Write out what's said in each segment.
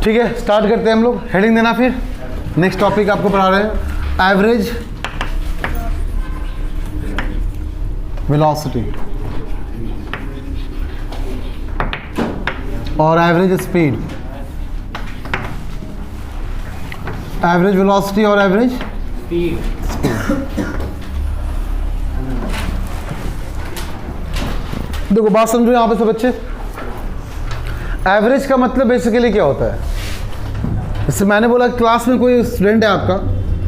ठीक है, स्टार्ट करते हैं हम लोग। हेडिंग देना फिर। नेक्स्ट टॉपिक आपको पढ़ा रहे हैं एवरेज वेलोसिटी और एवरेज स्पीड। एवरेज वेलोसिटी और एवरेज स्पीड। देखो बात समझो यहाँ पे सब बच्चे। एवरेज का मतलब बेसिकली क्या होता है? जैसे मैंने बोला क्लास में कोई स्टूडेंट है आपका,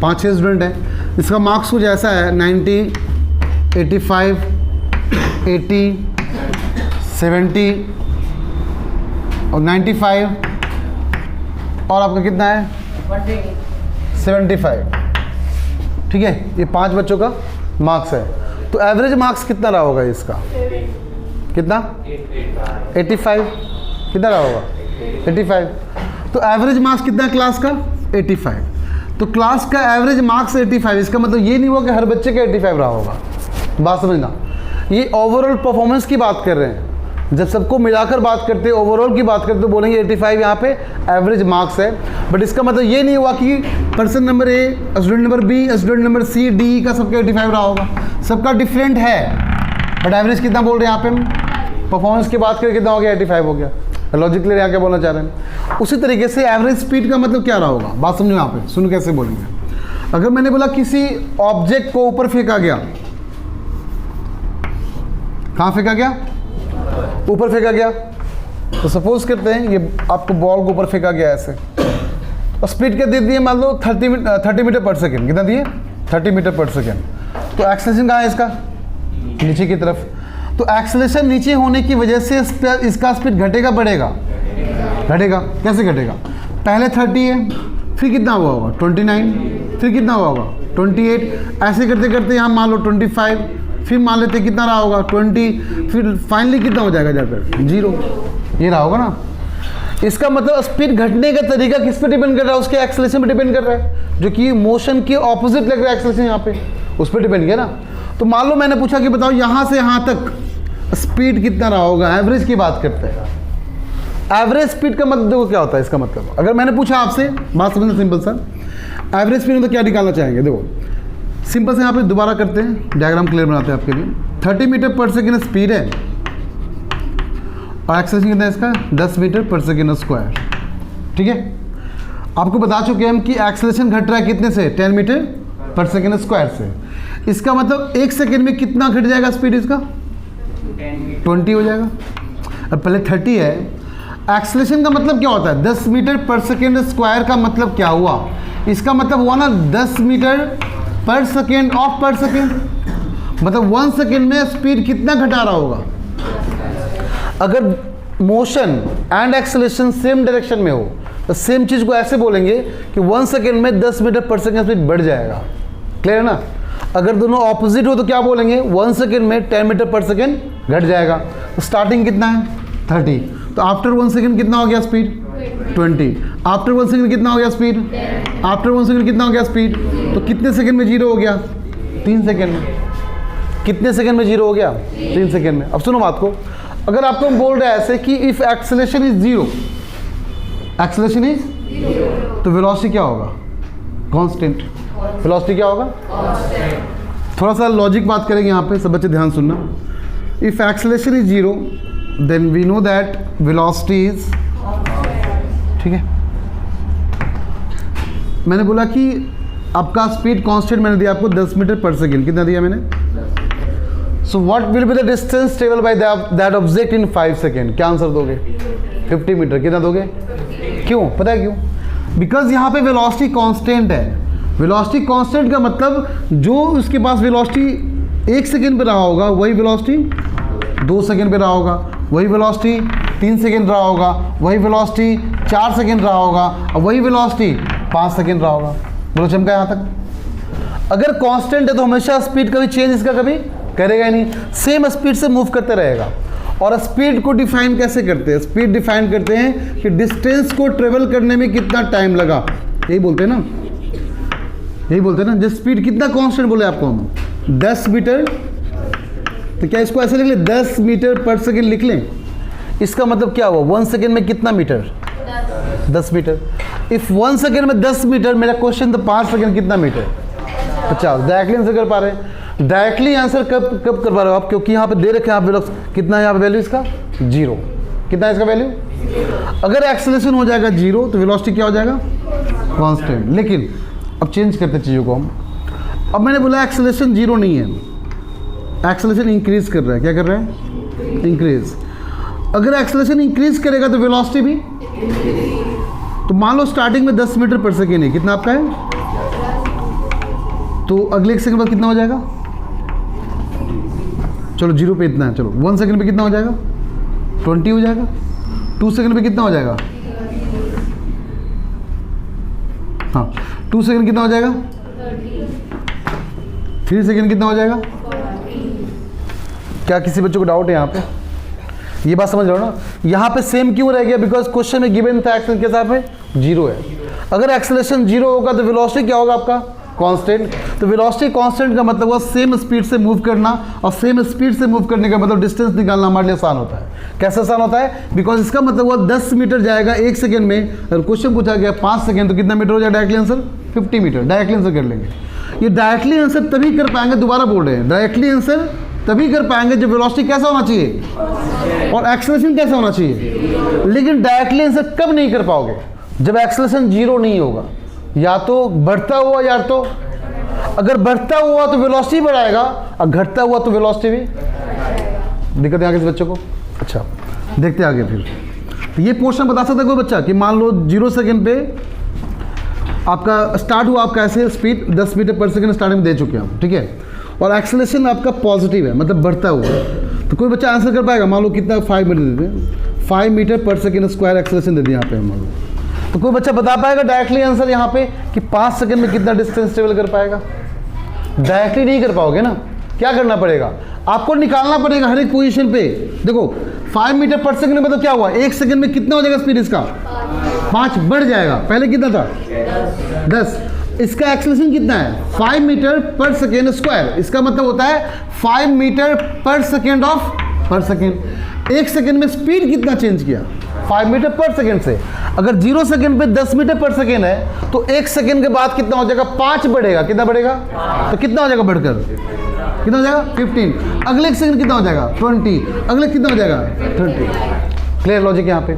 5-6 स्टूडेंट है, इसका मार्क्स कुछ ऐसा है 90, 85, 80, 70 और 95 और आपका कितना है 75। ठीक है, ये 5 बच्चों का मार्क्स है। तो एवरेज मार्क्स कितना रहा होगा इसका? कितना? 85। कितना रहा होगा? 85। तो एवरेज मार्क्स कितना है क्लास का? 85। तो क्लास का एवरेज मार्क्स 85। इसका मतलब ये नहीं हुआ कि हर बच्चे का 85 रहा होगा। बात समझना, ये ओवरऑल परफॉर्मेंस की बात कर रहे हैं। जब सबको मिलाकर बात करते हैं, ओवरऑल की बात करते, तो बोलेंगे 85 यहाँ पे एवरेज मार्क्स है। बट इसका मतलब ये नहीं हुआ कि person number A, student number B, student number C, D का सबका 85 रहा होगा। सबका डिफरेंट है, बट एवरेज कितना बोल रहे हैं यहाँ पे हम? परफॉर्मेंस की बात करें कितना हो गया? 85 हो गया। लॉजिक क्लियर यहाँ क्या बोलना चाह रहे हैं? उसी तरीके से एवरेज स्पीड का मतलब क्या रहा होगा? बात समझो यहाँ पे, सुन कैसे बोलेंगे। अगर मैंने बोला किसी ऑब्जेक्ट को ऊपर फेंका गया, कहाँ फेंका गया? ऊपर फेंका गया। तो सपोज करते हैं ये आपको बॉल को ऊपर फेंका गया ऐसे, और स्पीड क्या दे दी है? मान लो 30 मीटर पर सेकेंड। कितना दिए? 30 मीटर पर सेकेंड। तो एक्सेलरेशन कहाँ है इसका? नीचे की तरफ। तो एक्सेलरेशन नीचे होने की वजह से इसका स्पीड घटेगा बढ़ेगा? घटेगा। कैसे घटेगा? पहले 30 है, फिर कितना हुआ होगा? 29, फिर कितना हुआ होगा? 28। ऐसे करते करते यहाँ मान लो 25, फिर मान लेते कितना रहा होगा? 20, फिर फाइनली कितना हो जाएगा जाकर? 0। ये रहा होगा ना। इसका मतलब स्पीड घटने का तरीका किस पे डिपेंड कर रहा है? उसके एक्सेलरेशन पे डिपेंड कर रहा है, जो कि मोशन के ऑपोजिट लग रहा है एक्सेलरेशन यहाँ पे, उस पर डिपेंड किया ना। तो मान लो मैंने पूछा कि बताओ यहाँ से यहाँ तक स्पीड कितना रहा होगा? एवरेज की बात करते हैं। एवरेज स्पीड का मतलब देखो क्या होता है। इसका मतलब अगर मैंने पूछा आपसे, बात समझना सिंपल सा, एवरेज स्पीड में तो क्या निकालना चाहेंगे? देखो सिंपल से यहाँ पे दोबारा करते हैं, डायग्राम क्लियर बनाते हैं आपके लिए। 30 मीटर पर सेकेंड स्पीड है और एक्सेलरेशन कितना है इसका? 10 मीटर पर सेकेंड स्क्वायर। ठीक है, आपको बता चुके हम कि एक्सेलरेशन घट रहा है कितने से? 10 मीटर पर सेकेंड स्क्वायर से। इसका मतलब 1 सेकेंड में कितना घट जाएगा स्पीड इसका? 20 हो जाएगा। अब पहले 30 है। एक्सेलरेशन का मतलब क्या होता है? 10 मीटर पर सेकेंड स्क्वायर का मतलब क्या हुआ? इसका मतलब हुआ ना 10 मीटर पर सेकेंड ऑफ पर सेकेंड। मतलब 1 सेकेंड में स्पीड कितना घटा रहा होगा? अगर motion and acceleration same direction में हो तो सेम चीज़ को ऐसे बोलेंगे कि 1 सेकेंड में 10 मीटर पर सेकेंड स्पीड बढ़ जाएगा। क्लियर है ना? अगर दोनों ऑपोजिट हो तो क्या बोलेंगे? 1 सेकेंड में 10 मीटर पर सेकेंड घट जाएगा। तो स्टार्टिंग कितना है? 30। तो आफ्टर 1 सेकेंड कितना हो गया स्पीड? 20। आफ्टर 1 सेकेंड कितना हो गया स्पीड? आफ्टर 1 सेकेंड कितना हो गया स्पीड? तो कितने सेकेंड में 0 हो गया? 3 सेकेंड में। कितने सेकेंड में 0 हो गया? 3 सेकेंड में। अब सुनो बात को, अगर आपको बोल रहे हैं ऐसे कि if acceleration is 0, acceleration is 0, तो वेलोसिटी क्या होगा? कांस्टेंट। वेलोसिटी क्या होगा? थोड़ा सा लॉजिक बात करेंगे यहाँ पे, सब बच्चे ध्यान सुनना। If acceleration is 0 then we know that velocity is, ठीक है। मैंने बोला कि आपका स्पीड कांस्टेंट मैंने दिया आपको 10 मीटर पर सेकेंड। कितना दिया मैंने? So what will be the distance travel by that object in 5 second? क्या आंसर दोगे? 50 मीटर। कितना दोगे? क्यों? पता है क्यों? बिकॉज यहाँ पे वेलोसिटी कांस्टेंट है। वेलोसिटी कांस्टेंट का मतलब जो उसके पास वेलोसिटी 1 सेकेंड पे रहा होगा वही वेलोसिटी 2 सेकेंड पे रहा होगा, वही वेलोसिटी 3 सेकेंड रहा होगा, वही वेलोसिटी 4 सेकेंड रहा होगा, और वही वेलोसिटी 5 सेकेंड रहा होगा। बोलो चमका यहाँ तक? अगर कांस्टेंट है तो हमेशा स्पीड कभी चेंज इसका कभी करेगा ही नहीं, सेम स्पीड से मूव करते रहेगा। और स्पीड को डिफाइन कैसे करते हैं? स्पीड डिफाइन करते हैं कि डिस्टेंस को ट्रेवल करने में कितना टाइम लगा, यही बोलते हैं ना, यही बोलते हैं ना। जिस स्पीड कितना कांस्टेंट बोले आपको हम? 10 मीटर। तो क्या इसको ऐसे लिख लें? 10 मीटर पर सेकेंड लिख लें। इसका मतलब क्या हुआ? 1 सेकेंड में कितना मीटर? 10 मीटर। इफ 1 सेकेंड में 10 मीटर, मेरा क्वेश्चन तो 5 सेकेंड कितना मीटर? 50। डायरेक्टली आंसर कर पा रहे हैं। डायरेक्टली आंसर कब कर पा रहे हो आप? क्योंकि यहाँ पे दे रखे हैं आप वेलोसिटी कितना है, यहाँ पे वैल्यू इसका 0। कितना है इसका वैल्यू? अगर एक्सेलरेशन हो जाएगा 0 तो वेलोसिटी क्या हो जाएगा? कांस्टेंट। लेकिन अब चेंज करते चीज़ों को हम। अब मैंने बोला एक्सेलरेशन 0 नहीं है, एक्सेलरेशन इंक्रीज कर रहा है। क्या कर रहा है? इंक्रीज। अगर एक्सेलरेशन इंक्रीज करेगा तो वेलोसिटी भी। तो मान लो स्टार्टिंग में 10 मीटर पर सेकेंड है, कितना आपका है? तो अगले 1 सेकंड बाद कितना हो जाएगा? चलो 0 पे इतना है, चलो 1 सेकंड पे कितना हो जाएगा? 20 हो जाएगा। 2 सेकंड पे कितना हो जाएगा? हाँ 2 सेकंड कितना हो जाएगा? 3 सेकंड कितना हो जाएगा? क्या किसी बच्चों को डाउट है यहाँ पे? ये बात समझ रहे हो ना? यहाँ पे सेम क्यों रह गया? बिकॉज क्वेश्चन में गिवन था एक्सेलरेशन के हिसाब पे 0 है। अगर एक्सेलरेशन 0 होगा तो वेलोसिटी क्या होगा आपका? कांस्टेंट। तो वेलोसिटी कांस्टेंट का मतलब वो सेम स्पीड से मूव करना, और सेम स्पीड से मूव करने का मतलब डिस्टेंस निकालना हमारे लिए आसान होता है। कैसे आसान होता है? बिकॉज इसका मतलब वो 10 मीटर जाएगा 1 सेकेंड में, अगर क्वेश्चन पूछा गया 5 सेकेंड तो कितना मीटर हो जाएगा? Directly answer 50 meter. Directly answer कर लेंगे। ये डायरेक्टली आंसर तभी कर पाएंगे, दोबारा बोल रहे हैं, डायरेक्टली आंसर तभी कर पाएंगे जब वेलोसिटी कैसा होना चाहिए और एक्सेलरेशन कैसा होना चाहिए। लेकिन डायरेक्टली आंसर कब नहीं कर पाओगे? जब एक्सेलरेशन 0 नहीं होगा, या तो बढ़ता हुआ, या तो अगर बढ़ता हुआ तो वेलोसिटी बढ़ाएगा, और घटता हुआ तो वेलोसिटी भी। दिक्कत है आगे से बच्चों को? अच्छा देखते हैं आगे फिर। तो ये पोर्शन बता सकता है कोई बच्चा कि मान लो 0 सेकेंड पे आपका स्टार्ट हुआ, आपका ऐसे स्पीड 10 मीटर पर सेकेंड स्टार्टिंग में दे चुके हैं हम, ठीक है, और एक्सेलरेशन आपका पॉजिटिव है, मतलब बढ़ता हुआ। तो कोई बच्चा आंसर कर पाएगा? मान लो कितना 5 मीटर दे दें, 5 मीटर पर सेकेंड स्क्वायर एक्सेलरेशन दे दिया यहाँ पे मान लो, तो कोई बच्चा बता पाएगा डायरेक्टली आंसर यहाँ पे कि 5 सेकेंड में कितना डिस्टेंस ट्रेवल कर पाएगा? डायरेक्टली नहीं कर पाओगे ना। क्या करना पड़ेगा? आपको निकालना पड़ेगा हर एक पोजीशन पे। देखो 5 मीटर पर सेकेंड मतलब क्या हुआ? 1 सेकेंड में कितना हो जाएगा स्पीड इसका? 5 बढ़ जाएगा। पहले कितना था? 10। इसका एक्सेलरेशन कितना है? 5 मीटर पर सेकेंड स्क्वायर। इसका मतलब होता है 5 मीटर पर सेकेंड ऑफ पर सेकेंड। 1 सेकेंड में स्पीड कितना चेंज किया? 5 मीटर पर सेकेंड से। अगर 0 सेकेंड पे 10 मीटर पर सेकेंड है तो 1 सेकेंड के बाद कितना हो जाएगा? 5 बढ़ेगा। कितना बढ़ेगा? तो कितना हो जाएगा बढ़कर? कितना हो जाएगा? 15। अगले 1 सेकेंड कितना हो जाएगा? 20। अगले कितना हो जाएगा? 30। क्लियर लॉजिक यहाँ पे?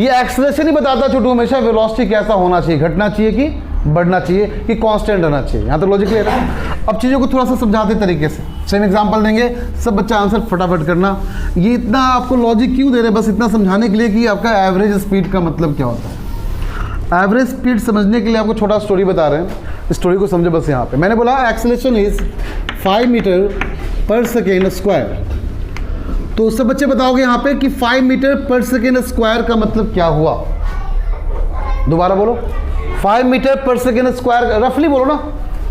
ये एक्सेलरेशन ही बताता छोटू हमेशा वेलोसिटी कैसा होना चाहिए, घटना चाहिए कि बढ़ना चाहिए कि कांस्टेंट रहना चाहिए। यहाँ तो लॉजिक क्लियर है। अब चीज़ों को थोड़ा सा समझाते तरीके से सेम एग्जांपल देंगे, सब बच्चा आंसर फटाफट करना। ये इतना आपको लॉजिक क्यों दे रहे हैं? बस इतना समझाने के लिए कि आपका एवरेज स्पीड का मतलब क्या होता है। एवरेज स्पीड समझने के लिए आपको छोटा स्टोरी बता रहे हैं, स्टोरी को समझो बस। यहाँ पे मैंने बोला एक्सेलरेशन इज 5 मीटर पर सेकेंड स्क्वायर। तो सब बच्चे बताओगे यहाँ पे कि 5 मीटर पर सेकेंड स्क्वायर का मतलब क्या हुआ? दोबारा बोलो। 5 मीटर पर सेकेंड स्क्वायर रफली बोलो ना,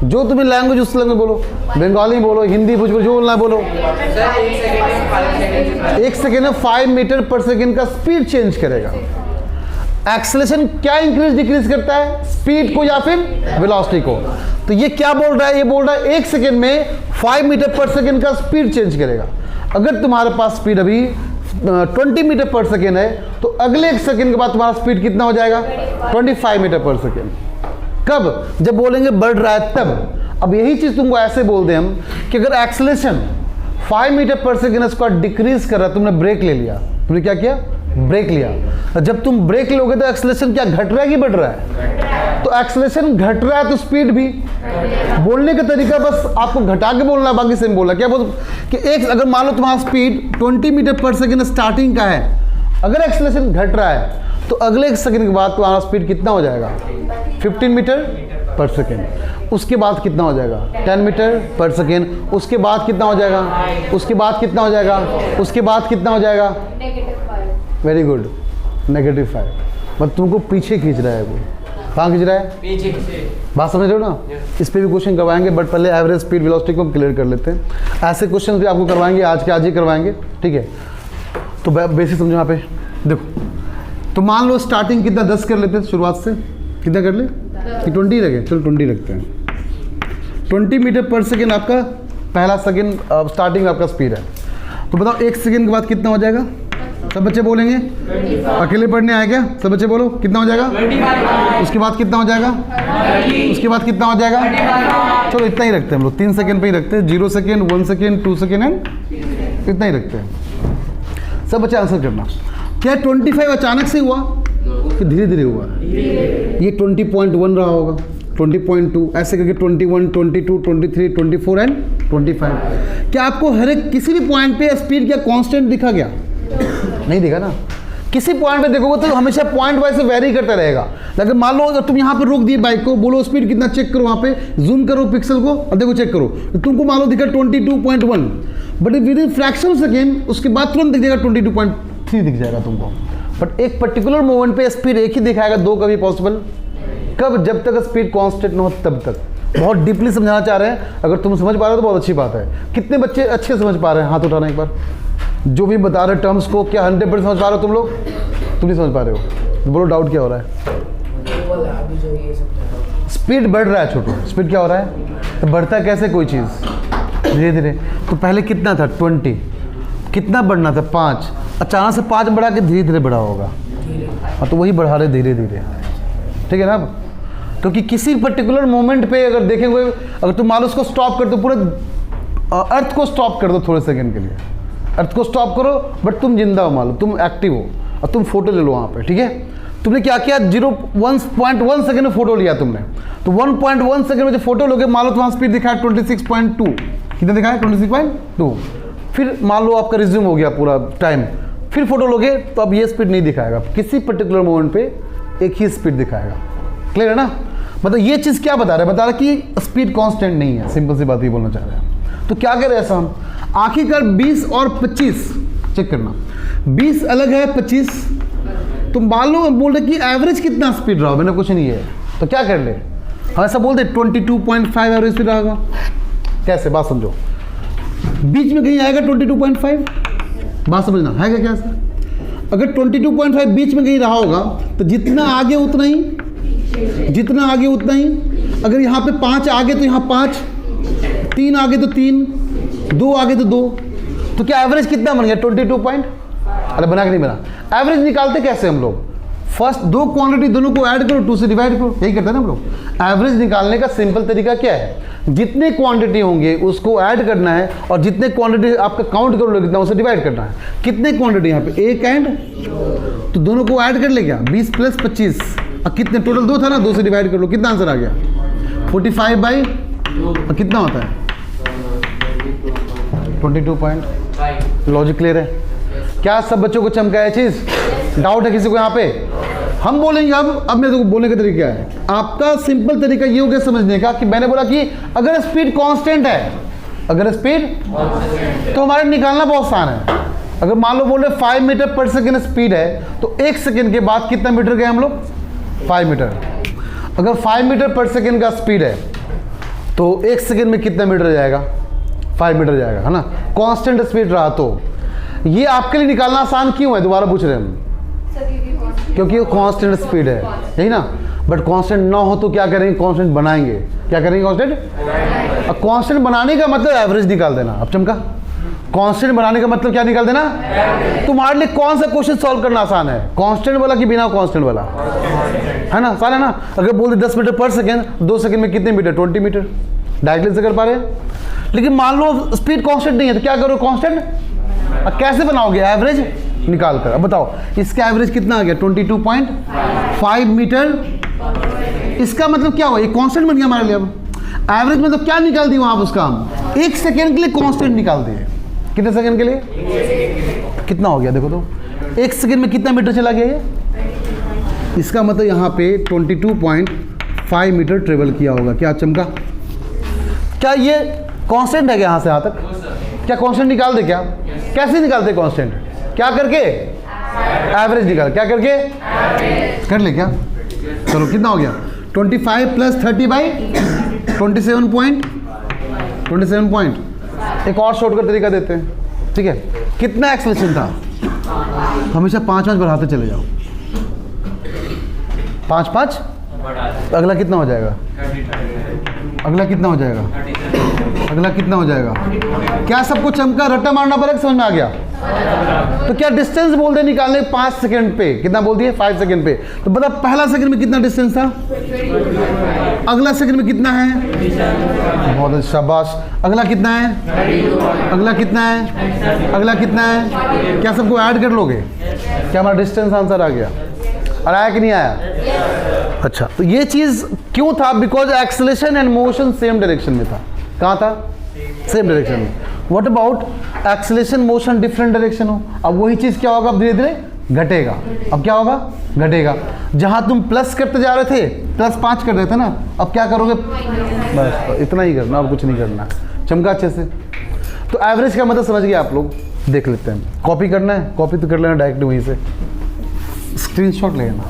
जो तुम्हें लैंग्वेज उस लैंग्वेज बोलो, बंगाली बोलो, हिंदी भोजपुरी जो बोलना बोलो। 1 सेकेंड में 5 मीटर पर सेकेंड का स्पीड चेंज करेगा। एक्सेलरेशन क्या इंक्रीज डिक्रीज करता है? स्पीड को या फिर वेलोसिटी को। तो ये क्या बोल रहा है? ये बोल रहा है 1 सेकेंड में 5 मीटर पर सेकेंड का स्पीड चेंज करेगा। अगर तुम्हारे पास स्पीड अभी 20 मीटर पर सेकेंड है तो अगले 1 सेकेंड के बाद तुम्हारा स्पीड कितना हो जाएगा? 25 मीटर पर सेकेंड। कब? जब बोलेंगे बढ़ रहा है तब। अब यही चीज़ तुमको ऐसे बोल दें हम कि अगर एक्सेलरेशन 5 मीटर पर सेकेंड स्क्वायर डिक्रीज कर रहा है, तुमने ब्रेक ले लिया, तुमने क्या किया? ब्रेक लिया। जब तुम ब्रेक लोगे तो एक्सेलरेशन क्या घट रहा है कि बढ़ रहा है? तो एक्सेलरेशन घट रहा है तो स्पीड भी। बोलने का तरीका बस आपको घटा के बोलना है, बाकी सेम बोलना। क्या बोल कि एक अगर मान लो तुम्हारा स्पीड 20 मीटर पर सेकेंड स्टार्टिंग का है, अगर एक्सेलरेशन घट रहा है तो अगले 1 सेकेंड के बाद तुम्हारा स्पीड कितना हो जाएगा? 15 मीटर पर सेकेंड। उसके बाद कितना हो जाएगा? 10 मीटर पर सेकेंड। उसके बाद कितना हो जाएगा? उसके बाद कितना हो जाएगा? उसके बाद कितना हो जाएगा? Very good, -5। मतलब तुमको पीछे खींच रहा है वो। कहाँ खींच रहा है? पीछे। बात समझ रहे हो ना? इस पे भी क्वेश्चन करवाएंगे, बट पहले एवरेज स्पीड वेलोसिटी को हम क्लियर कर लेते हैं। ऐसे क्वेश्चन भी आपको करवाएंगे, आज के आज ही करवाएंगे, ठीक है? तो बेसिक समझो यहाँ पे। देखो तो मान लो स्टार्टिंग कितना 10 कर लेते हैं शुरुआत से। कितना कर ले कि 20 रखे? चलो 20 रखते हैं। 20 मीटर पर सेकेंड आपका पहला सेकेंड स्टार्टिंग आपका स्पीड है। तो बताओ 1 सेकेंड के बाद कितना हो जाएगा? सब बच्चे बोलेंगे। अकेले पढ़ने आए क्या सब बच्चे? बोलो कितना हो जाएगा? 25। उसके बाद कितना हो जाएगा? 30। उसके बाद कितना हो जाएगा? 25। चलो इतना ही रखते हैं हम लोग, 3 सेकंड पे ही रखते हैं। 0 सेकंड, 1 सेकंड, 2 सेकंड एंड इतना ही रखते हैं। सब बच्चे आंसर करना। क्या 25 अचानक से हुआ कि धीरे धीरे हुआ? ये 20.1 रहा होगा, 20.2 ऐसे करके 21, 22, 23, 24 एंड 25। क्या आपको हर एक किसी भी पॉइंट पे स्पीड क्या कांस्टेंट दिखा गया? नहीं दिखा ना। किसी पॉइंट पे देखोगे तो हमेशा पॉइंट वाइज से वेरी करता रहेगा। लेकिन मान लो अगर तुम यहाँ पे रोक दिए बाइक को, बोलो स्पीड कितना चेक करो, वहाँ पे जूम करो पिक्सल को और देखो चेक करो, तो तुमको मान लो दिखा 22.1, but with in fraction second उसके बाद तुरंत दिख जाएगा 22.3 दिख जाएगा तुमको। बट एक पर्टिकुलर मोमेंट पे स्पीड एक ही दिखाएगा, दो कभी पॉसिबल कब? जब तक स्पीड कांस्टेंट न हो तब तक। बहुत डीपली समझाना चाह रहे हैं, अगर तुम समझ पा रहे हो तो बहुत अच्छी बात है। कितने बच्चे अच्छे समझ पा रहे हैं? हाथ उठाना एक बार। जो भी बता रहे टर्म्स को, क्या 100% समझ पा रहे हो तुम लोग? तुम नहीं समझ पा रहे हो, बोलो डाउट क्या हो रहा है? स्पीड बढ़ रहा है छोटू, स्पीड क्या हो रहा है? तो बढ़ता है कैसे कोई चीज़? धीरे धीरे। तो पहले कितना था? 20। कितना बढ़ना था? 5। अचानक से 5 बढ़ा के धीरे धीरे बढ़ा होगा। हाँ, तो वही बढ़ा रहे धीरे धीरे, ठीक है ना? क्योंकि किसी पर्टिकुलर मोमेंट पे अगर देखेंगे, अगर तुम मान लो उसको स्टॉप कर दो, पूरे अर्थ को स्टॉप कर दो थोड़े सेकंड के लिए, अर्थ को स्टॉप करो, बट तुम जिंदा हो, मान लो तुम एक्टिव हो और तुम फोटो ले लो वहाँ पे, ठीक है? तुमने क्या किया? 1.1 सेकंड में फोटो लिया तुमने, तो 1.1 सेकंड में जो फोटो लोगे, मान लो तुम्हारा स्पीड दिखाया 26.2, कितना दिखाया? 26.2। फिर मान लो आपका रिज्यूम हो गया पूरा टाइम, फिर फोटो लोगे तो अब ये स्पीड नहीं दिखाएगा, किसी पर्टिकुलर मोमेंट पे एक ही स्पीड दिखाएगा। क्लियर है ना? मतलब ये चीज़ क्या बता रहा है? बता रहा है कि स्पीड कांस्टेंट नहीं है, सिंपल सी बात ही बोलना चाह रहे हैं। तो क्या करें ऐसा हम? आखिरकार 20 और 25 चेक करना, 20 अलग है, 25 तुम मान लो बोल रहे कि एवरेज कितना स्पीड रहा, मैंने कुछ नहीं है, तो क्या कर ले? हम ऐसा बोलते 22.5 एवरेज स्पीड रहेगा। कैसे? बात समझो, बीच में कहीं आएगा 22.5, बात समझना है क्या? क्या सर? अगर 22.5 बीच में कहीं रहा होगा तो जितना आगे उतना ही, जितना आगे उतना ही। अगर यहाँ पे 5 आगे तो यहाँ 5, 3 आगे तो 3, 2 आगे तो 2, तो क्या एवरेज कितना बन गया? 22 अरे बना के नहीं बना। एवरेज निकालते कैसे हम लोग? फर्स्ट दो क्वांटिटी दोनों को ऐड करो, 2 से डिवाइड करो, यही करते हैं ना हम लोग। एवरेज निकालने का सिंपल तरीका क्या है? जितने क्वांटिटी होंगे उसको ऐड करना है और जितने क्वांटिटी आपका काउंट करो कितना, उसे डिवाइड करना है। कितने क्वांटिटी यहाँ पे? 1 एंड, तो दोनों को ऐड कर ले क्या? 20 + 25 और कितने टोटल? 2 था ना, 2 से डिवाइड कर लो, कितना आंसर आ गया? 45/2 और कितना होता है? 22. लॉजिक क्लियर है? क्या सब बच्चों को चमका है चीज़? डाउट है किसी को यहाँ पे? हम बोलेंगे अब मेरे को बोलने का तरीका क्या है? आपका सिंपल तरीका ये हो गया समझने का कि मैंने बोला कि अगर स्पीड कांस्टेंट है, अगर स्पीड तो हमारे निकालना बहुत आसान है। अगर मान लो बोल रहे 5 मीटर पर सेकेंड स्पीड है, तो 1 सेकेंड के बाद कितना मीटर गए हम लोग? 5 मीटर। अगर 5 मीटर पर सेकेंड का स्पीड है तो 1 सेकेंड में कितना मीटर जाएगा? 5 मीटर जाएगा, है ना? कांस्टेंट स्पीड रहा तो ये आपके लिए निकालना आसान क्यों है? दोबारा पूछ रहे हैं हम, क्योंकि वो कांस्टेंट स्पीड है, यही ना? बट कांस्टेंट ना हो तो क्या करेंगे? कांस्टेंट बनाएंगे। क्या करेंगे? कांस्टेंट। अब कांस्टेंट बनाने का मतलब एवरेज निकाल देना। अब चमका, कांस्टेंट बनाने का मतलब क्या निकाल देना? तुम्हारे लिए कौन सा क्वेश्चन सॉल्व करना आसान है? कांस्टेंट वाला कि बिना कांस्टेंट वाला? है ना? आसान है ना? अगर बोल दे 10 मीटर पर सेकेंड, 2 सेकेंड में कितने मीटर? 20 मीटर। डायरेक्टली से कर पा रहे हैं। लेकिन मान लो स्पीड कांस्टेंट नहीं है तो क्या करो? कांस्टेंट। कैसे बनाओगे? एवरेज निकाल कर। अब बताओ इसका एवरेज कितना आ गया? 22.5 मीटर। इसका मतलब क्या हुआ? ये कांस्टेंट बन गया हमारे लिए। अब एवरेज में तो क्या निकाल दी वहां उसका? हम 1 सेकेंड के लिए कांस्टेंट निकाल दिए। कितने सेकेंड के लिए? कितना हो गया देखो तो? 1 सेकेंड में कितना मीटर चला गया ये? इसका मतलब यहाँ पे 22.5 मीटर ट्रेवल किया होगा। क्या चमका? क्या ये कांस्टेंट है क्या यहाँ से यहाँ तक? क्या कांस्टेंट निकाल दे क्या? कैसे निकालते कांस्टेंट? क्या करके? एवरेज निकाल। क्या करके? कर ले क्या? चलो कितना हो गया? 25 + 30/27 पॉइंट। एक और शॉर्टकट तरीका देते हैं, ठीक है? कितना एक्सेलरेशन था? हमेशा 5-5 बढ़ाते चले जाओ। 5-5 अगला कितना हो जाएगा? अगला कितना हो जाएगा? क्या सबको चमका? रट्टा मारना पड़ेगा? समझ में आ गया? तो क्या डिस्टेंस बोल दे निकालने 5 सेकंड पे, कितना बोल दिए 5 सेकंड पे, तो बता पहला सेकंड में कितना डिस्टेंस था, अगला सेकंड में कितना है, बहुत अच्छा शाबाश, अगला कितना है, अगला कितना है, अगला कितना है, क्या सबको ऐड कर लोगे, क्या हमारा डिस्टेंस आंसर आ गया और आया कि नहीं आया। अच्छा, तो ये चीज क्यों था, because acceleration and motion same direction में था। कहाँ था, सेम डायरेक्शन में। What about acceleration motion different direction हो, अब वही चीज क्या होगा, अब धीरे धीरे घटेगा। अब क्या होगा, घटेगा। जहां तुम प्लस करते जा रहे थे, +5 कर रहे थे ना, अब क्या करोगे, बस इतना ही करना और कुछ नहीं करना। चमका अच्छे से। तो एवरेज का मतलब समझ गए आप लोग, देख लेते हैं। कॉपी करना है, कॉपी तो कर लेना डायरेक्ट वहीं से, स्क्रीनशॉट ले लेना,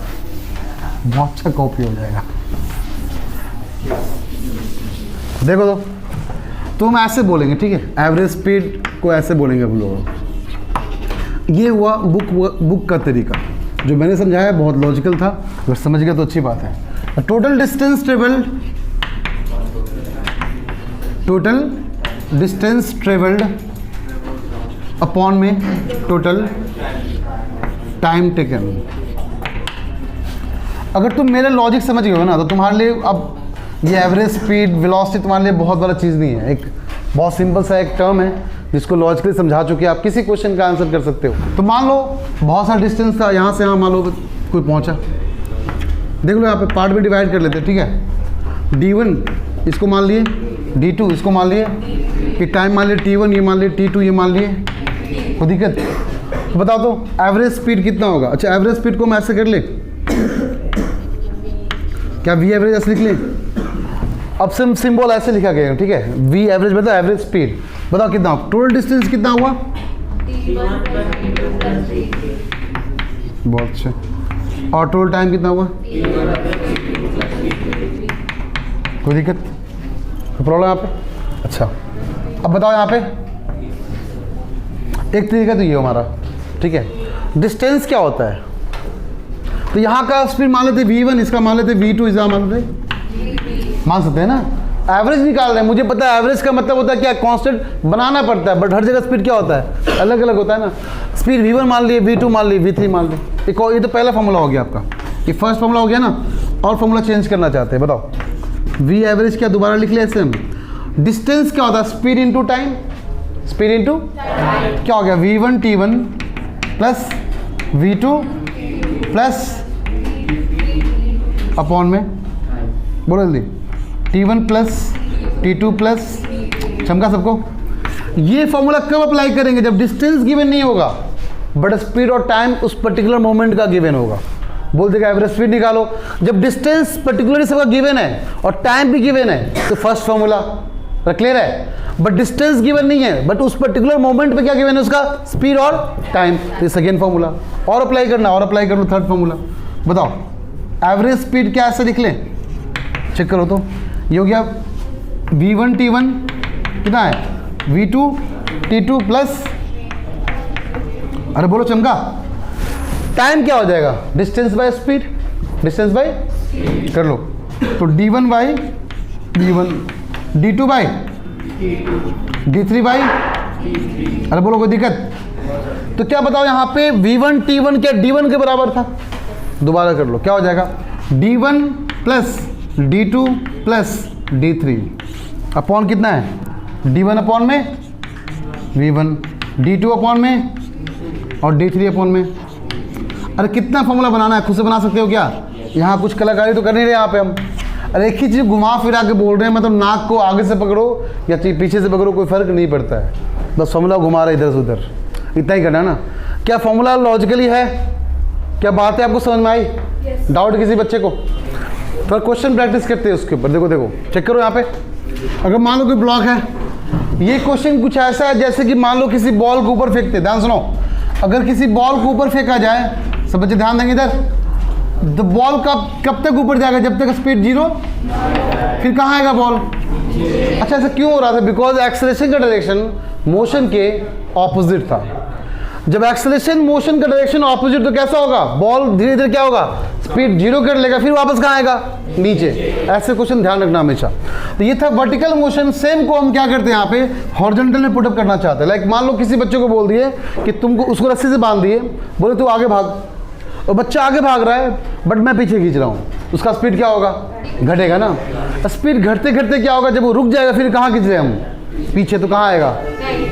बहुत अच्छा कॉपी हो जाएगा। देखो तो हम ऐसे बोलेंगे, ठीक है, एवरेज स्पीड को ऐसे बोलेंगे हम लोग। ये हुआ बुक का तरीका, जो मैंने समझाया बहुत लॉजिकल था, अगर समझ गया तो अच्छी बात है। टोटल डिस्टेंस ट्रेवल्ड अपॉन में टोटल टाइम टेकन। अगर तुम मेरा लॉजिक समझ गए हो ना, तो तुम्हारे लिए अब ये एवरेज स्पीड वेलोसिटी तुम्हारे लिए बहुत बड़ा चीज़ नहीं है। एक बहुत सिंपल सा एक टर्म है जिसको लॉजिकली समझा चुके आप किसी क्वेश्चन का आंसर कर सकते हो। तो मान लो बहुत सारा डिस्टेंस था, यहाँ से यहाँ मान लो कोई पहुँचा, देख लो यहाँ पे पार्ट में डिवाइड कर लेते हैं, ठीक है। D1 इसको मान लिए, D2 इसको मान लिए, कि टाइम मान लिए T1, ये मान लिए T2, ये मान लिए, कोई दिक्कत। तो बताओ तो एवरेज स्पीड कितना होगा। अच्छा, एवरेज स्पीड को हम ऐसे कर ले, क्या V एवरेज ऐसे लिख लें। अब सिंबल ऐसे लिखा गया है, ठीक है, V एवरेज मतलब एवरेज स्पीड। बताओ कितना, टोटल डिस्टेंस कितना हुआ, बहुत अच्छे, और टोटल टाइम कितना हुआ, कोई दिक्कत, कोई प्रॉब्लम यहाँ पे। अच्छा, अब बताओ यहाँ पे एक तरीका तो ये हमारा, ठीक है, डिस्टेंस क्या होता है। तो यहाँ का स्पीड मान लेते V1, इसका मान लेते V2, इसका मान लेते, मान सकते हैं ना। एवरेज निकाल रहे हैं, मुझे पता है एवरेज का मतलब होता है क्या, कांस्टेंट बनाना पड़ता है, बट हर जगह स्पीड क्या होता है, अलग अलग होता है ना। स्पीड V1 मान लिए, V2 मान लिए, V3 मान लिए। ये तो पहला फॉर्मूला हो गया आपका, ये फर्स्ट फॉर्मूला हो गया ना। और फॉर्मूला चेंज करना चाहते हैं, बताओ। V एवरेज क्या दोबारा लिख लिया ऐसे हम। डिस्टेंस क्या होता है, speed into time, speed into क्या हो गया, V1 T1 plus V2 plus upon में, बोलो जल्दी, T1 प्लस T2 प्लस, चमका सबको। ये फॉर्मूला कब अप्लाई करेंगे, जब डिस्टेंस गिवन नहीं होगा बट स्पीड और टाइम उस पर्टिकुलर मोमेंट का गिवन होगा। बोल देगा एवरेज स्पीड निकालो, जब डिस्टेंस पर्टिकुलरली सबका गिवन है और टाइम भी गिवन है, तो फर्स्ट फॉर्मूला क्लियर है। बट डिस्टेंस गिवन नहीं है, बट उस पर्टिकुलर मोमेंट पे क्या गिवन है, उसका स्पीड और टाइम, तो सेकेंड फॉर्मूला। और अप्लाई करना, और अप्लाई कर लो थर्ड फॉर्मूला। बताओ एवरेज स्पीड क्या ऐसे लिख लें, चेक करो तो। ये हो गया V1 T1 कितना है, V2 T2 प्लस, अरे बोलो चमका, टाइम क्या हो जाएगा, distance by speed, distance by कर लो, तो D1 by D1, D2 by D3 by, अरे बोलो कोई दिक्कत। तो क्या बताओ यहाँ पे V1 T1 क्या D1 के बराबर था, दोबारा कर लो, क्या हो जाएगा, D1 plus D2 plus D3 upon कितना है, D1 अपॉन में V1, D2 अपॉन में और D3 अपॉन में। अरे कितना फॉर्मूला बनाना है, खुद से बना सकते हो क्या, यहाँ कुछ कलाकारी तो कर नहीं रहे यहाँ पे हम। अरे एक ही चीज़ घुमा फिरा के बोल रहे हैं, मतलब नाक को आगे से पकड़ो या पीछे से पकड़ो, कोई फर्क नहीं पड़ता है, बस फॉर्मूला घुमा रहे इधर से उधर, इतना ही करना है ना। क्या फॉर्मूला लॉजिकली है, क्या बात है आपको समझ में आई, डाउट किसी बच्चे को, थोड़ा क्वेश्चन प्रैक्टिस करते हैं उसके ऊपर। देखो देखो चेक करो यहाँ पे, अगर मान लो कोई ब्लॉक है, ये क्वेश्चन कुछ ऐसा है जैसे कि मान लो किसी बॉल को ऊपर फेंकते, ध्यान सुनो, अगर किसी बॉल को ऊपर फेंका जाए, सब बच्चे ध्यान देंगे इधर, तो बॉल कब तक ऊपर जाएगा, जब तक स्पीड 0, फिर कहाँ आएगा बॉल। अच्छा ऐसा क्यों हो रहा था, बिकॉज एक्सेलरेशन का डायरेक्शन मोशन के ऑपोजिट था। जब एक्सेलरेशन मोशन का डायरेक्शन ऑपोजिट तो कैसा होगा, बॉल धीरे धीरे क्या होगा, स्पीड जीरो कर लेगा, फिर वापस कहाँ आएगा, नीचे। ऐसे क्वेश्चन ध्यान रखना हमेशा। तो ये था वर्टिकल मोशन। सेम को हम क्या करते हैं यहाँ पे हॉरिजॉन्टल में पुटअप करना चाहते हैं। लाइक मान लो किसी बच्चे को बोल दिए कि तुमको, उसको रस्सी से बांध दिए, बोले तू आगे भाग, और बच्चा आगे भाग रहा है बट मैं पीछे खींच रहा हूँ, उसका स्पीड क्या होगा, घटेगा ना। स्पीड घटते घटते क्या होगा, जब वो रुक जाएगा फिर कहाँ खींच रहे हैं हम, पीछे, तो कहाँ आएगा,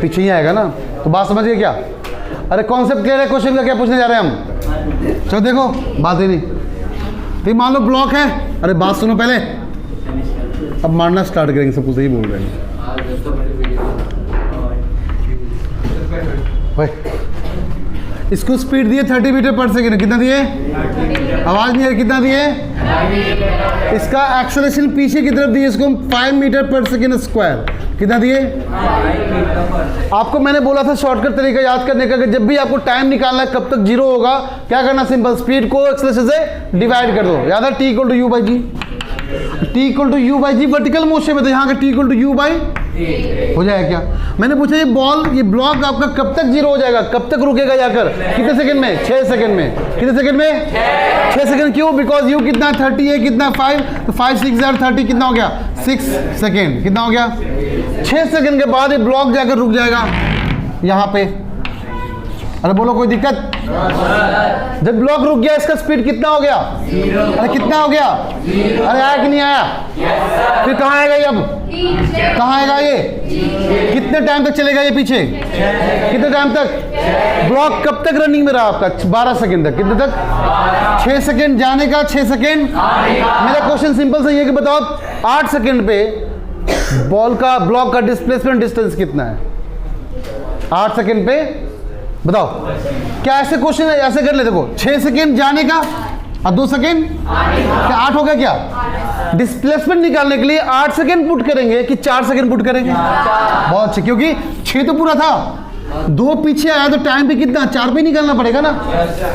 पीछे ही आएगा ना। तो बात समझ गए क्या? अरे कॉन्सेप्ट क्लियर है? क्वेश्चन का क्या पूछने जा रहे हैं हम? चलो देखो, बात ही नहीं। तो मान लो ब्लॉक है, अरे बात सुनो पहले, अब मारना स्टार्ट करेंगे, सब कुछ सही बोल रहे हैं भाई। इसको स्पीड दिए 30 मीटर पर सेकेंड, कितना दिए, आवाज नहीं है, कितना दिए, इसका एक्सेलरेशन पीछे की तरफ दिए इसको 5 मीटर पर सेकेंड स्क्वायर, कितना दिए। आपको मैंने बोला था शॉर्टकट तरीका याद करने का कि जब भी आपको टाइम निकालना है कब तक जीरो होगा, क्या करना, सिंपल स्पीड को एक्सेलरेशन से डिवाइड कर दो। याद है T equal to u by g, T equal to u by g vertical motion में, तो यहाँ का T equal to u by हो जाएगा। क्या मैंने पूछा, ये बॉल, ये ब्लॉक आपका कब तक जीरो हो जाएगा, कब तक रुकेगा जाकर, कितने सेकंड में, 6 सेकंड में। कितने सेकंड में, 6 सेकंड। क्यों? बिकॉज यू कितना 30 है, कितना 5, तो 5 6 30, कितना हो गया 6 सेकंड, कितना हो गया 6 सेकंड के बाद ये ब्लॉक जाकर रुक जाएगा यहाँ पे। अरे बोलो कोई दिक्कत? जब ब्लॉक रुक गया इसका स्पीड कितना हो गया, अरे कितना हो गया, अरे आया कि नहीं आया, फिर कहाँ आएगा ये, अब कहाँ आएगा ये, कितने टाइम तक चलेगा ये पीछे, कितने टाइम तक, ब्लॉक कब तक रनिंग में रहा आपका, 12 सेकंड तक, कितने तक, 6 सेकंड जाने का, 6 सेकंड। मेरा क्वेश्चन सिंपल सा ये कि बताओ 8 सेकंड पे बॉल का, ब्लॉक का डिस्प्लेसमेंट डिस्टेंस कितना है, 8 सेकंड पे बताओ। क्या ऐसे क्वेश्चन है, ऐसे कर ले, देखो 6 सेकंड जाने का और 2 सेकंड, क्या 8 हो गया क्या? डिस्प्लेसमेंट निकालने के लिए 8 सेकंड पुट करेंगे कि 4 सेकंड पुट करेंगे? बहुत अच्छे, क्योंकि 6 तो पूरा था, 2 पीछे आया तो टाइम भी कितना, 4 पे निकालना पड़ेगा ना।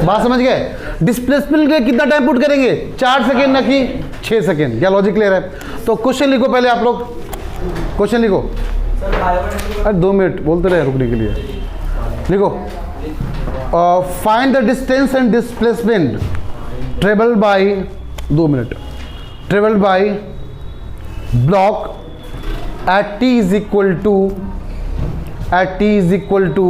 बात समझ गए? डिस्प्लेसमेंट के लिए कितना टाइम पुट करेंगे, 4 सेकंड ना कि 6 सेकंड। क्या लॉजिक क्लियर है? तो क्वेश्चन लिखो पहले आप लोग, क्वेश्चन लिखो। अरे 2 मिनट बोलते रहे रुकने के लिए। लिखो, find the distance and displacement travel by, 2 minute, travel by block at t is equal to, at t is equal to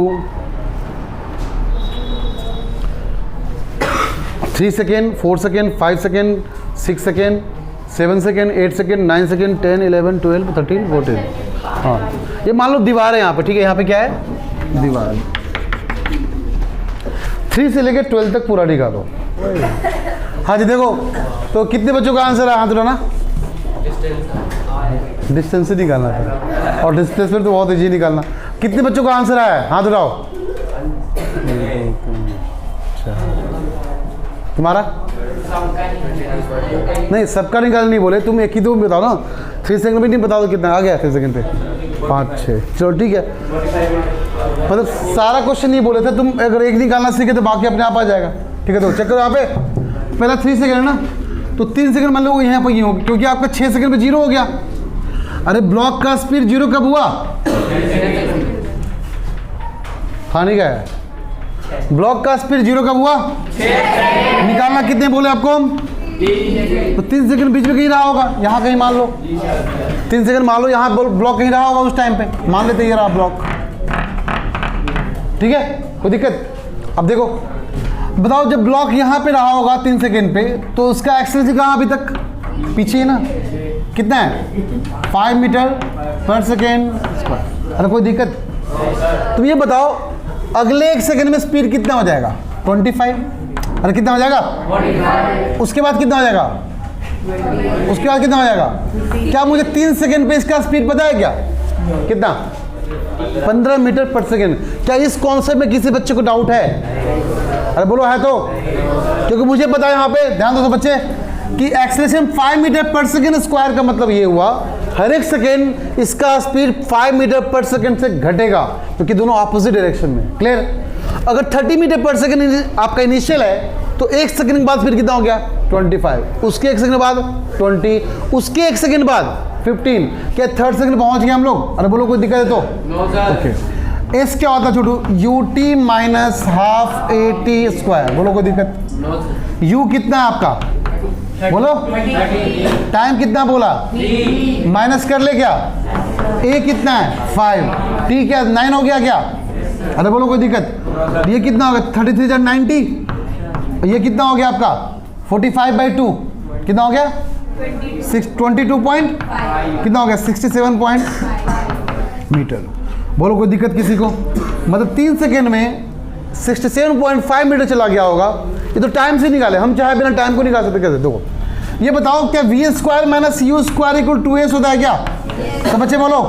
3 second, 4 second, 5 second, 6 second, 7 second, 8 second, 9 second, 10, 11, 12, 13, 14। हाँ, ये मान लो दीवार है यहाँ पे, ठीक है, यहाँ पे क्या है, दीवार। 3 से लेके 12 तक पूरा निकालो। हाँ जी देखो, तो कितने बच्चों का आंसर है, हाथ उठाना। डिस्टेंस से निकालना था, और डिस्प्लेसमेंट तो बहुत इजी निकालना। कितने बच्चों का आंसर आया है, हाथ उठाओ। तुम्हारा नहीं, सबका निकाल नहीं बोले, तुम एक ही दो बताओ ना। 3 सेकंड में नहीं बता दो कितना आ गया, 3 सेकंड पे 5 6, चलो ठीक है। मतलब सारा क्वेश्चन नहीं बोले थे, तुम अगर एक निकालना सीखे तो बाकी अपने आप आ जाएगा। ठीक है, तो चेक करो यहाँ पे, पहला 3 सेकंड है ना, तो 3 सेकंड मान लो यहाँ पर ही होगी, क्योंकि आपका 6 सेकंड में 0 हो गया। अरे ब्लॉक का स्पीड 0 कब हुआ, हाँ नहीं गया, ब्लॉक का स्पीड 0 कब हुआ, निकालना कितने बोले आपको हम, तो 3 सेकंड बीच में कहीं रहा होगा, यहाँ कहीं मान लो 3 सेकंड मान लो, यहाँ ब्लॉक कहीं रहा होगा उस टाइम पे, मान लेते ये रहा ब्लॉक। ठीक है, कोई दिक्कत? अब देखो बताओ, जब ब्लॉक यहाँ पे रहा होगा 3 सेकंड पे, तो उसका एक्सेलरेशन कहाँ अभी तक, पीछे है ना, कितना है 5 मीटर पर सेकेंड स्क्वायर। अरे कोई दिक्कत? तुम ये बताओ अगले 1 सेकंड में स्पीड कितना हो जाएगा, 25। अरे कितना हो जाएगा, 45। उसके बाद कितना हो जाएगा, उसके बाद कितना हो जाएगा? क्या मुझे 3 सेकंड पे इसका स्पीड पता है क्या, कितना, 15 मीटर पर सेकंड। क्या इस कॉन्सेप्ट में किसी बच्चे को डाउट है? अरे बोलो है तो, क्योंकि मुझे पता है यहाँ पे, ध्यान दो तो बच्चे, कि एक्सेलरेशन 5 मीटर पर सेकंड स्क्वायर का मतलब ये हुआ हर एक सेकंड इसका स्पीड 5 मीटर पर सेकंड से घटेगा, क्योंकि दोनों ऑपोजिट डायरेक्शन में। क्लियर? अगर 30 मीटर पर सेकंड आपका इनिशियल है, तो 1 सेकंड बाद फिर कितना हो गया, 25, उसके 1 सेकंड बाद 20, उसके 1 सेकंड बाद 15। क्या 3rd सेकंड पहुंच गए हम लोग? अरे बोलो कोई दिक्कत है तो? ओके, एस क्या होता है छोटू? ut minus half A T square. बोलो कोई दिक्कत? u कितना है आपका? बोलो। टाइम कितना बोला? माइनस कर ले क्या? a कितना है? 5। t क्या 9 हो गया क्या? अरे बोलो कोई दिक्कत? ये कितना हो गया? 33 और 90। ये कितना हो गया आपका? 45/2 कितना हो गया? 22 पॉइंट कितना हो गया? 67 मीटर। बोलो कोई दिक्कत किसी को? मतलब 3 सेकेंड में 67.5 मीटर चला गया होगा। ये तो टाइम से निकाले, हम चाहे बिना टाइम को निकाल सकते। कैसे? देखो ये बताओ, क्या v square minus u square equal 2s होता है क्या? सब बच्चे बोलो,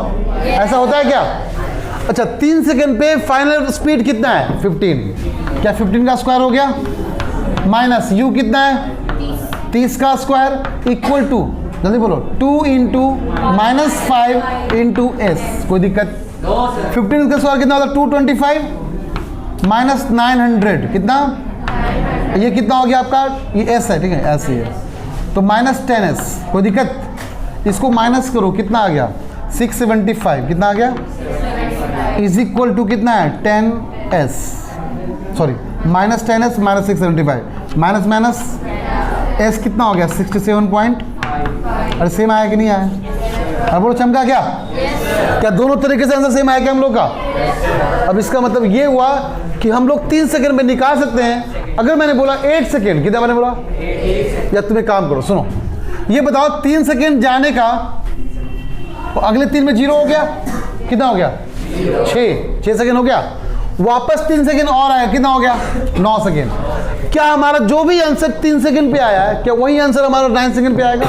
ऐसा होता है क्या? अच्छा, 3 सेकेंड पे फाइनल स्पीड कितना है? 15। क्या 15 का स्क्वायर हो गया? माइनस यू कितना है? 30 का स्क्वायर इक्वल टू, जल्दी बोलो, 2 इंटू माइनस 5 इंटू एस। कोई दिक्कत? 15 का स्क्वायर कितना होता है? 225 माइनस 900 कितना? ये कितना हो गया आपका? ये एस है, ठीक है, एस ही है, तो माइनस 10s। कोई दिक्कत? इसको माइनस करो, कितना आ गया? 675 कितना आ गया? इज इक्वल टू कितना है? 10s, sorry minus 10s minus 675 minus minus S कितना हो गया? 67 पॉइंट। अरे सेम आया कि नहीं आया? अब बोलो चमका क्या? क्या दोनों तरीके से आंसर सेम आया क्या हम लोग का? अब इसका मतलब ये हुआ कि हम लोग 3 सेकंड में निकाल सकते हैं। अगर मैंने बोला 8 सेकंड, कितना मैंने बोला? या तुम एक काम करो, सुनो, ये बताओ 3 सेकंड जाने का, तो अगले 3 में 0 हो गया, कितना हो गया? 6 सेकंड हो गया। वापस 3 सेकंड और आया, कितना हो गया? 9 सेकंड। क्या हमारा जो भी आंसर 3 सेकंड पे आया है, क्या वही आंसर हमारा 9 सेकंड पे आएगा?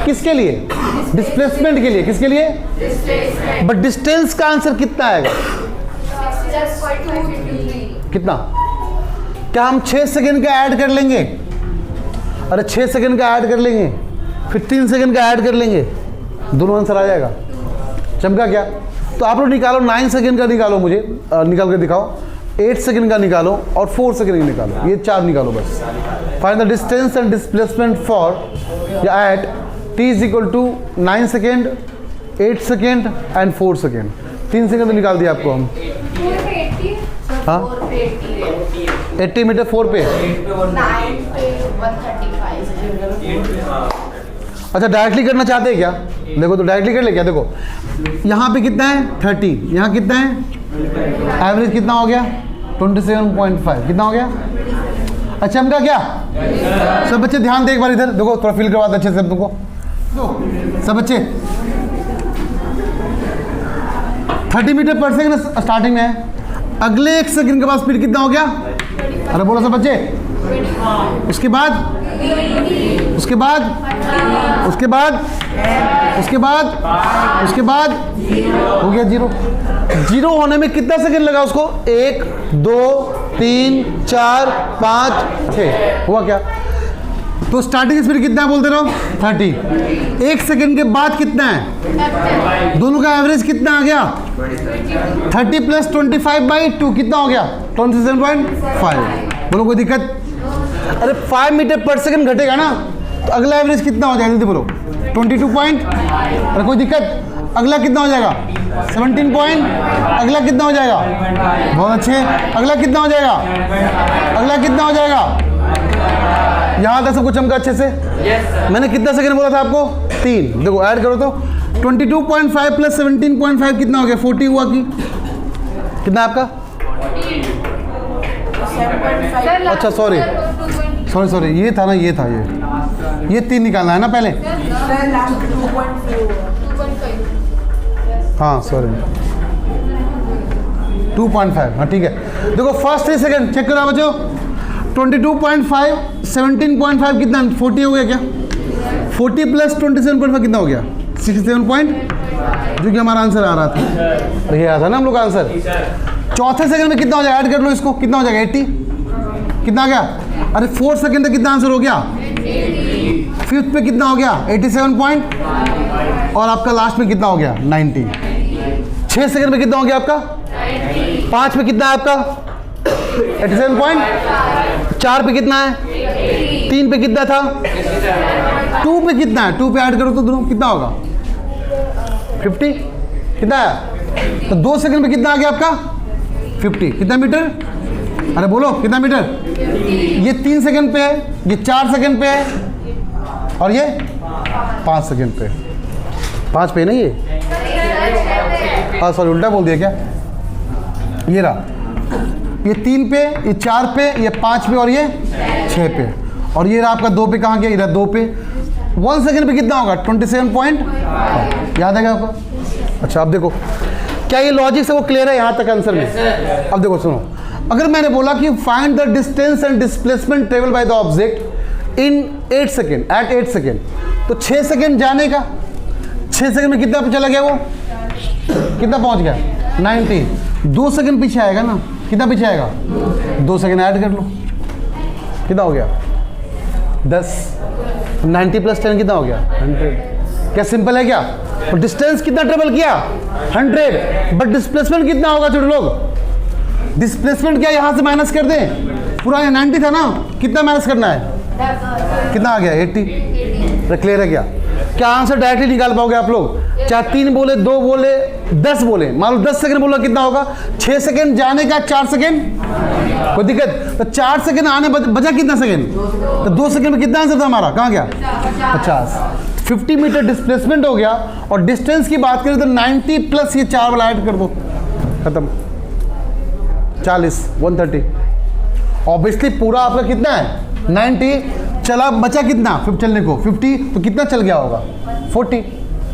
किसके लिए? डिस्प्लेसमेंट के लिए। किसके लिए? बट डिस्टेंस का आंसर कितना आएगा? कितना? क्या हम 6 सेकंड का ऐड कर लेंगे? अरे 6 सेकंड का ऐड कर लेंगे, फिर 3 सेकंड का ऐड कर लेंगे, दोनों आंसर आ जाएगा। चमका क्या? तो आप लोग निकालो, 9 सेकंड का निकालो, मुझे निकाल कर दिखाओ, 8 सेकंड का निकालो और 4 सेकंड का निकालो। ये 4 निकालो बस। Find the distance and displacement for या at t is equal to 9 second, 8 second and 4 second. 3 second तो निकाल दिया आपको हम। हाँ 80 मीटर 4 पे। अच्छा डायरेक्टली करना चाहते हैं क्या? देखो तो डायरेक्टली कर ले क्या? देखो यहाँ पे कितना है? 30, यहाँ कितना है? एवरेज कितना हो गया? 27.5 कितना हो गया? अच्छा हमका क्या? सब बच्चे ध्यान दे एक बार इधर देखो, थोड़ा फील करवाते अच्छे से सब तुमको। सब बच्चे 30 मीटर पर सेकंड स्टार्टिंग में है, अगले 1 सेकंड के बाद स्पीड कितना हो गया? अरे बोलो सब बच्चे। उसके बाद उसके बाद उसके बाद उसके बाद उसके बाद हो गया 0। 0 होने में कितना सेकंड लगा उसको? 1 2 3 4 5 6 हुआ क्या? तो स्टार्टिंग स्पीड कितना है बोलते रहो? 30। 1 सेकंड के बाद कितना है? दोनों का एवरेज कितना आ गया? 30 प्लस 25/2 कितना हो गया? 27.5। बोलो कोई दिक्कत? अरे 5 मीटर पर सेकंड घटेगा ना, तो अगला एवरेज कितना हो जाएगा? जल्दी बोलो। 22 पॉइंट। अरे कोई दिक्कत? अगला कितना हो जाएगा? 17 पॉइंट। अगला कितना हो जाएगा? बहुत अच्छे। अगला कितना हो जाएगा? अगला कितना हो जाएगा? यहाँ तक सबको चमका अच्छे से? मैंने कितना सेकंड बोला था आपको? 3। देखो ऐड करो तो 22.5 प्लस 17.5 कितना हो गया? 40 हुआ कि कितना आपका? अच्छा सॉरी सॉरी सॉरी, ये था ना, ये था, ये 3 निकालना है ना पहले। हाँ सॉरी 2.5। हाँ ठीक है। देखो फर्स्ट 3 सेकंड चेक करो बच्चों। 22.5 17.5 कितना? 40 हो गया क्या? 40 प्लस 27.5 कितना हो गया? 67 पॉइंट, जो कि हमारा आंसर आ रहा था। और ये आया था ना हम लोग का आंसर। चौथे सेकंड में कितना हो जाएगा? ऐड कर लो इसको, कितना हो जाएगा? 80। कितना आ गया? अरे 4 सेकंड तक कितना आंसर हो गया? 5th पे कितना हो गया? 87 पॉइंट। और आपका लास्ट में कितना हो गया? 90। 6 सेकंड में कितना हो गया आपका? 5 में कितना है आपका? 87 पॉइंट। 4 पे कितना है? 3 पे कितना था? 2 पे कितना है? 2 पे ऐड करो तो दोनों कितना होगा? 50। कितना है? तो 2 सेकंड में कितना आ गया आपका 50। कितना मीटर? अरे बोलो कितना मीटर? ये 3 सेकंड पे है, ये 4 सेकंड पे है और ये 5 सेकंड पे। 5 पे नहीं ये, हाँ सॉरी उल्टा बोल दिया क्या? ये रहा, ये 3 पे, ये 4 पे, ये 5 पे और ये 6 पे। और ये रहा आपका 2 पे। कहाँ गया? इधर 2 पे। 1 सेकंड पे कितना होगा? 27 पॉइंट। याद है क्या आपको? अच्छा अब देखो, क्या ये लॉजिक से वो क्लियर है यहाँ तक आंसर में? अब देखो सुनो, अगर मैंने बोला कि find the distance and displacement travel by the object in 8 second, at 8 second, तो 6 सेकेंड जाने का, 6 सेकेंड में कितना चला गया वो? कितना पहुंच गया? 90। 2 सेकेंड पीछे आएगा ना, कितना पीछे आएगा? 2 सेकेंड ऐड कर लो, कितना हो गया? 10। 90 प्लस 10 कितना हो गया? 100। क्या सिंपल है क्या? तो डिस्टेंस कितना ट्रेवल किया? 100। बट डिस्प्लेसमेंट कितना होगा छोटे लोग? डिस्प्लेसमेंट क्या यहाँ से माइनस कर दें? पूरा ये 90 था ना, कितना माइनस करना है? कितना आ गया? 80। क्लियर है क्या? क्या आंसर डायरेक्टली निकाल पाओगे आप लोग? चाहे 3 बोले, 2 बोले, 10 बोले, मान लो 10 सेकंड बोला, कितना होगा? 6 सेकंड जाने का, 4 सेकंड, कोई दिक्कत? तो 4 सेकंड आने बचा कितना सेकंड? तो 2 सेकंड में कितना आंसर था हमारा? कहाँ गया? 50। 50 मीटर डिस्प्लेसमेंट हो गया। और डिस्टेंस की बात करें तो 90 प्लस ये 4 वाला ऐड कर दो, खत्म। 40, 130। ऑब्वियसली पूरा आपका कितना है? 90। चला बचा कितना फिर चलने को? 50। तो कितना चल गया होगा? 40।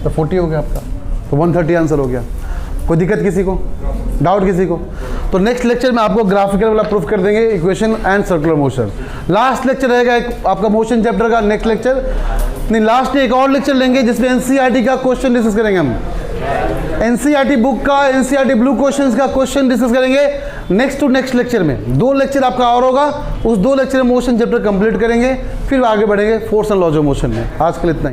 तो 40 हो गया आपका, तो 130 आंसर हो गया। कोई दिक्कत किसी को? डाउट किसी को? तो नेक्स्ट लेक्चर में आपको ग्राफिकल वाला प्रूफ कर देंगे, equation and circular motion. Last lecture रहेगा एक आपका मोशन चैप्टर का। नेक्स्ट लेक्चर नहीं, लास्ट एक और लेक्चर लेंगे जिसमें एनसीईआरटी का क्वेश्चन डिस्कस करेंगे हम। एनसीईआरटी बुक का, एनसीईआरटी ब्लू क्वेश्चंस का क्वेश्चन डिस्कस करेंगे नेक्स्ट टू नेक्स्ट लेक्चर में। 2 लेक्चर आपका और होगा, उस 2 लेक्चर में मोशन चैप्टर कंप्लीट करेंगे, फिर आगे बढ़ेंगे force and laws of motion में। आज के लिए इतना ही।